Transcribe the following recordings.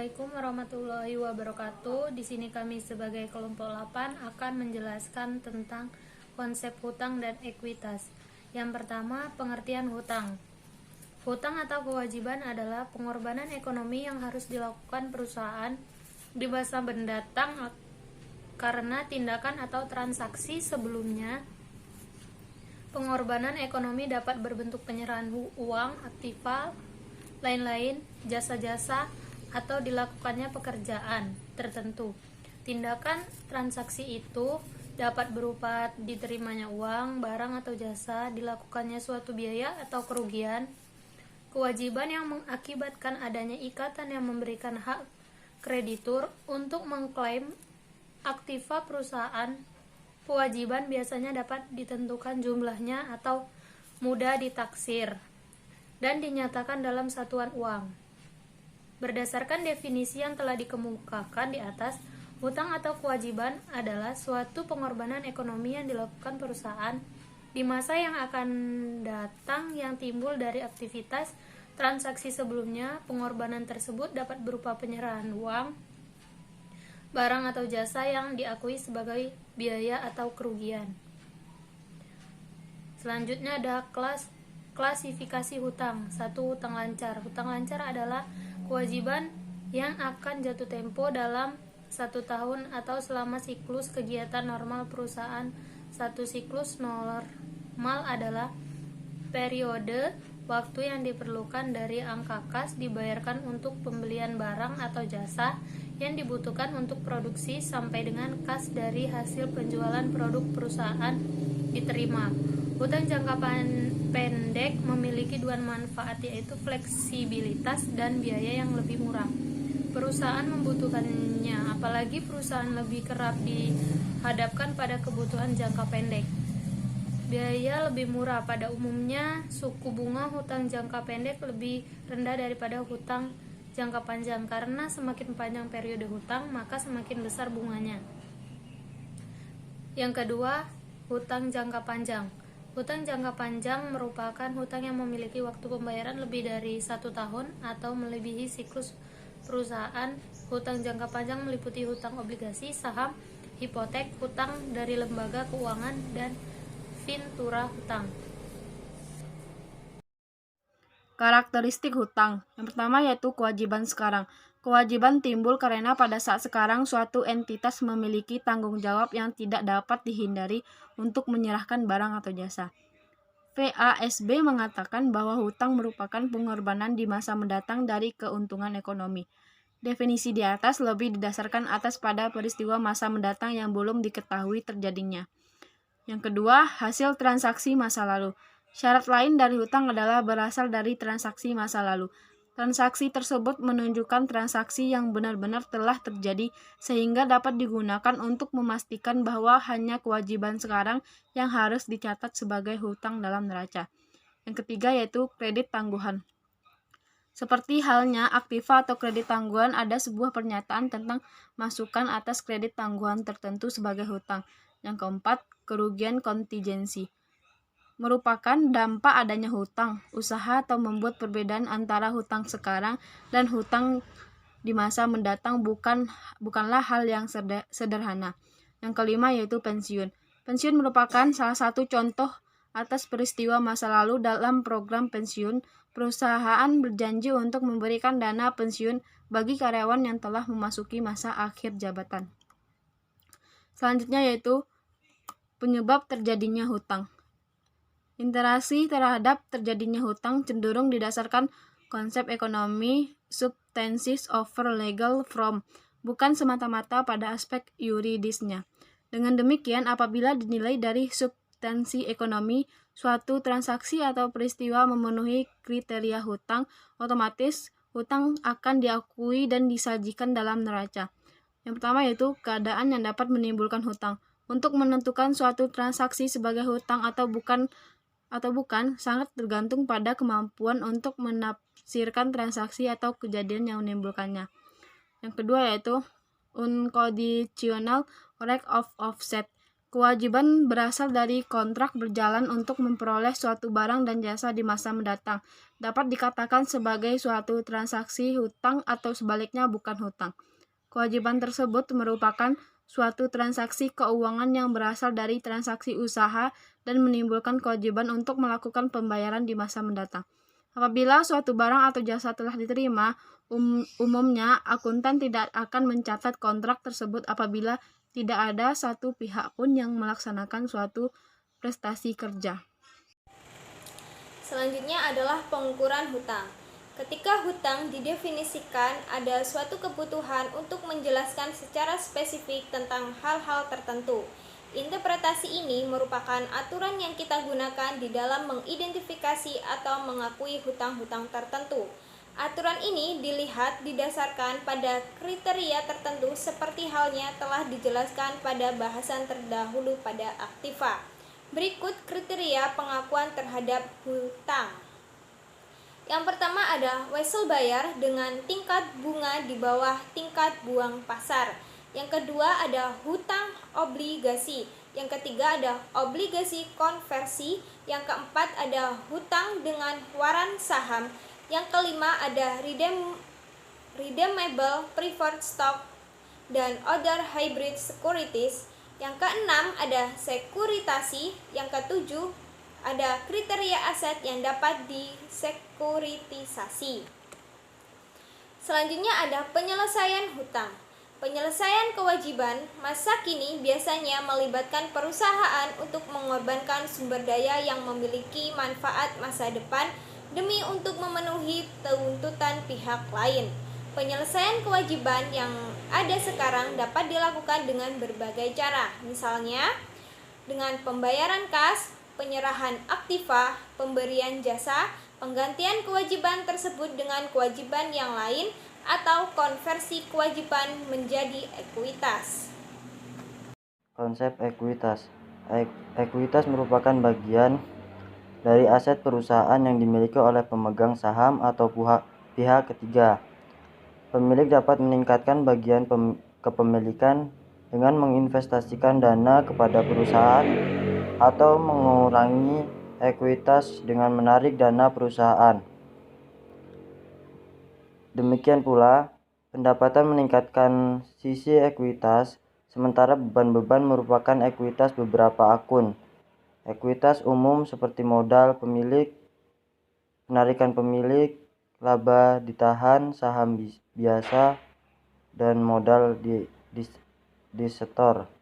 Assalamualaikum warahmatullahi wabarakatuh. Di sini kami sebagai kelompok 8 akan menjelaskan tentang konsep hutang dan ekuitas. Yang pertama, pengertian hutang. Hutang atau kewajiban adalah pengorbanan ekonomi yang harus dilakukan perusahaan di masa mendatang karena tindakan atau transaksi sebelumnya. Pengorbanan ekonomi dapat berbentuk penyerahan uang, aktiva, lain-lain, jasa-jasa, atau dilakukannya pekerjaan tertentu. Tindakan transaksi itu dapat berupa diterimanya uang, barang, atau jasa, dilakukannya suatu biaya atau kerugian. Kewajiban yang mengakibatkan adanya ikatan yang memberikan hak kreditur untuk mengklaim aktiva perusahaan. Kewajiban biasanya dapat ditentukan jumlahnya atau mudah ditaksir dan dinyatakan dalam satuan uang. Berdasarkan definisi yang telah dikemukakan di atas, hutang atau kewajiban adalah suatu pengorbanan ekonomi yang dilakukan perusahaan di masa yang akan datang yang timbul dari aktivitas transaksi sebelumnya. Pengorbanan tersebut dapat berupa penyerahan uang, barang atau jasa yang diakui sebagai biaya atau kerugian. Selanjutnya ada klasifikasi hutang. 1. Hutang lancar. Hutang lancar adalah kewajiban yang akan jatuh tempo dalam 1 tahun atau selama siklus kegiatan normal perusahaan. 1 siklus normal adalah periode waktu yang diperlukan dari angka kas dibayarkan untuk pembelian barang atau jasa yang dibutuhkan untuk produksi sampai dengan kas dari hasil penjualan produk perusahaan diterima. Hutang jangka pendek memiliki dua manfaat, yaitu fleksibilitas dan biaya yang lebih murah. Perusahaan membutuhkannya, apalagi perusahaan lebih kerap dihadapkan pada kebutuhan jangka pendek. Biaya lebih murah. Pada umumnya, suku bunga hutang jangka pendek lebih rendah daripada hutang jangka panjang, karena semakin panjang periode hutang, maka semakin besar bunganya. Yang kedua, hutang jangka panjang. Hutang jangka panjang merupakan hutang yang memiliki waktu pembayaran lebih dari 1 tahun atau melebihi siklus perusahaan. Hutang jangka panjang meliputi hutang obligasi, saham, hipotek, hutang dari lembaga keuangan, dan pintura hutang. Karakteristik hutang. Yang pertama yaitu kewajiban sekarang. Kewajiban timbul karena pada saat sekarang suatu entitas memiliki tanggung jawab yang tidak dapat dihindari untuk menyerahkan barang atau jasa. VASB mengatakan bahwa hutang merupakan pengorbanan di masa mendatang dari keuntungan ekonomi. Definisi di atas lebih didasarkan atas pada peristiwa masa mendatang yang belum diketahui terjadinya. Yang kedua, hasil transaksi masa lalu. Syarat lain dari hutang adalah berasal dari transaksi masa lalu. Transaksi tersebut menunjukkan transaksi yang benar-benar telah terjadi sehingga dapat digunakan untuk memastikan bahwa hanya kewajiban sekarang yang harus dicatat sebagai hutang dalam neraca. Yang ketiga yaitu kredit tangguhan. Seperti halnya aktiva atau kredit tangguhan, ada sebuah pernyataan tentang masukan atas kredit tangguhan tertentu sebagai hutang. Yang keempat, kerugian kontingensi. Merupakan dampak adanya hutang, usaha atau membuat perbedaan antara hutang sekarang dan hutang di masa mendatang bukanlah hal yang sederhana. Yang kelima yaitu pensiun. Pensiun merupakan salah satu contoh atas peristiwa masa lalu. Dalam program pensiun, perusahaan berjanji untuk memberikan dana pensiun bagi karyawan yang telah memasuki masa akhir jabatan. Selanjutnya yaitu penyebab terjadinya hutang. Interaksi terhadap terjadinya hutang cenderung didasarkan konsep ekonomi substansis over legal form, bukan semata-mata pada aspek yuridisnya. Dengan demikian, apabila dinilai dari substansi ekonomi, suatu transaksi atau peristiwa memenuhi kriteria hutang, otomatis hutang akan diakui dan disajikan dalam neraca. Yang pertama yaitu keadaan yang dapat menimbulkan hutang. Untuk menentukan suatu transaksi sebagai hutang atau bukan sangat tergantung pada kemampuan untuk menafsirkan transaksi atau kejadian yang menimbulkannya. Yang kedua yaitu unconditional rate of offset. Kewajiban berasal dari kontrak berjalan untuk memperoleh suatu barang dan jasa di masa mendatang. Dapat dikatakan sebagai suatu transaksi hutang atau sebaliknya bukan hutang. Kewajiban tersebut merupakan suatu transaksi keuangan yang berasal dari transaksi usaha dan menimbulkan kewajiban untuk melakukan pembayaran di masa mendatang. Apabila suatu barang atau jasa telah diterima, umumnya akuntan tidak akan mencatat kontrak tersebut apabila tidak ada satu pihak pun yang melaksanakan suatu prestasi kerja. Selanjutnya adalah pengukuran hutang. Ketika hutang didefinisikan, ada suatu kebutuhan untuk menjelaskan secara spesifik tentang hal-hal tertentu. Interpretasi ini merupakan aturan yang kita gunakan di dalam mengidentifikasi atau mengakui hutang-hutang tertentu. Aturan ini didasarkan pada kriteria tertentu seperti halnya telah dijelaskan pada bahasan terdahulu pada aktiva. Berikut kriteria pengakuan terhadap hutang. Yang pertama ada wesel bayar dengan tingkat bunga di bawah tingkat buang pasar. Yang kedua ada hutang obligasi. Yang ketiga ada obligasi konversi. Yang keempat ada hutang dengan waran saham. Yang kelima ada redeemable preferred stock dan other hybrid securities. Yang keenam ada sekuritasi. Yang ketujuh ada kriteria aset yang dapat disekuritisasi. Selanjutnya ada penyelesaian hutang. Penyelesaian kewajiban masa kini biasanya melibatkan perusahaan untuk mengorbankan sumber daya yang memiliki manfaat masa depan demi untuk memenuhi tuntutan pihak lain. Penyelesaian kewajiban yang ada sekarang dapat dilakukan dengan berbagai cara, misalnya dengan pembayaran kas, penyerahan aktiva, pemberian jasa, penggantian kewajiban tersebut dengan kewajiban yang lain, atau konversi kewajiban menjadi ekuitas. Konsep ekuitas. Ekuitas merupakan bagian dari aset perusahaan yang dimiliki oleh pemegang saham atau pihak ketiga. Pemilik dapat meningkatkan bagian kepemilikan dengan menginvestasikan dana kepada perusahaan atau mengurangi ekuitas dengan menarik dana perusahaan. Demikian pula, pendapatan meningkatkan sisi ekuitas, sementara beban-beban merupakan ekuitas beberapa akun. Ekuitas umum seperti modal pemilik, penarikan pemilik, laba ditahan, saham biasa, dan modal disetor.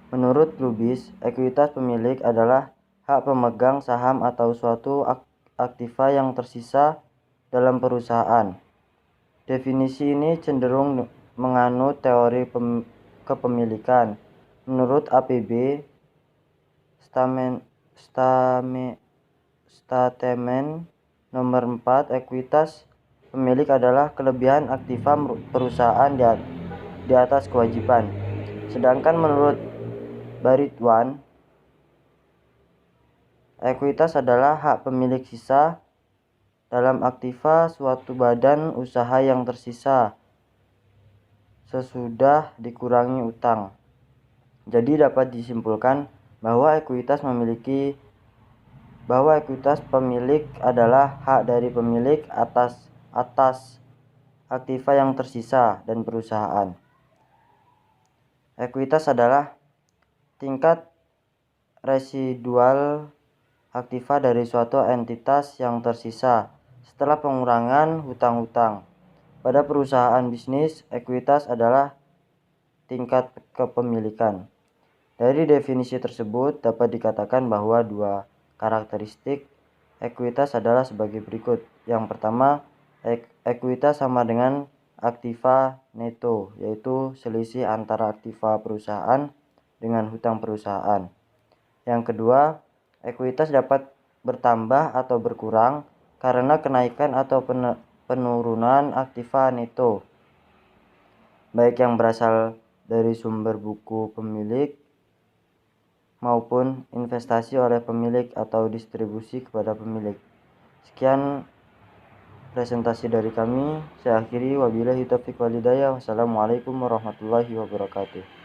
Menurut Lubis, ekuitas pemilik adalah hak pemegang saham atau suatu aktiva yang tersisa dalam perusahaan. Definisi ini cenderung menganut teori kepemilikan. Menurut APB, Statement nomor 4, ekuitas pemilik adalah kelebihan aktiva perusahaan di atas kewajiban. Sedangkan menurut Baritwan, ekuitas adalah hak pemilik sisa dalam aktiva suatu badan usaha yang tersisa sesudah dikurangi utang. Jadi dapat disimpulkan bahwa ekuitas pemilik adalah hak dari pemilik atas aktiva yang tersisa dan perusahaan. Ekuitas adalah tingkat residual aktiva dari suatu entitas yang tersisa setelah pengurangan hutang-hutang. Pada perusahaan bisnis, ekuitas adalah tingkat kepemilikan. Dari definisi tersebut dapat dikatakan bahwa dua karakteristik ekuitas adalah sebagai berikut. Yang pertama, ekuitas sama dengan aktiva neto, yaitu selisih antara aktiva perusahaan dengan hutang perusahaan. Yang kedua, ekuitas dapat bertambah atau berkurang karena kenaikan atau penurunan aktiva neto, baik yang berasal dari sumber buku pemilik maupun investasi oleh pemilik atau distribusi kepada pemilik. Sekian presentasi dari kami. Saya akhiri, wabillahi taufiq wal hidayah. Wassalamualaikum warahmatullahi wabarakatuh.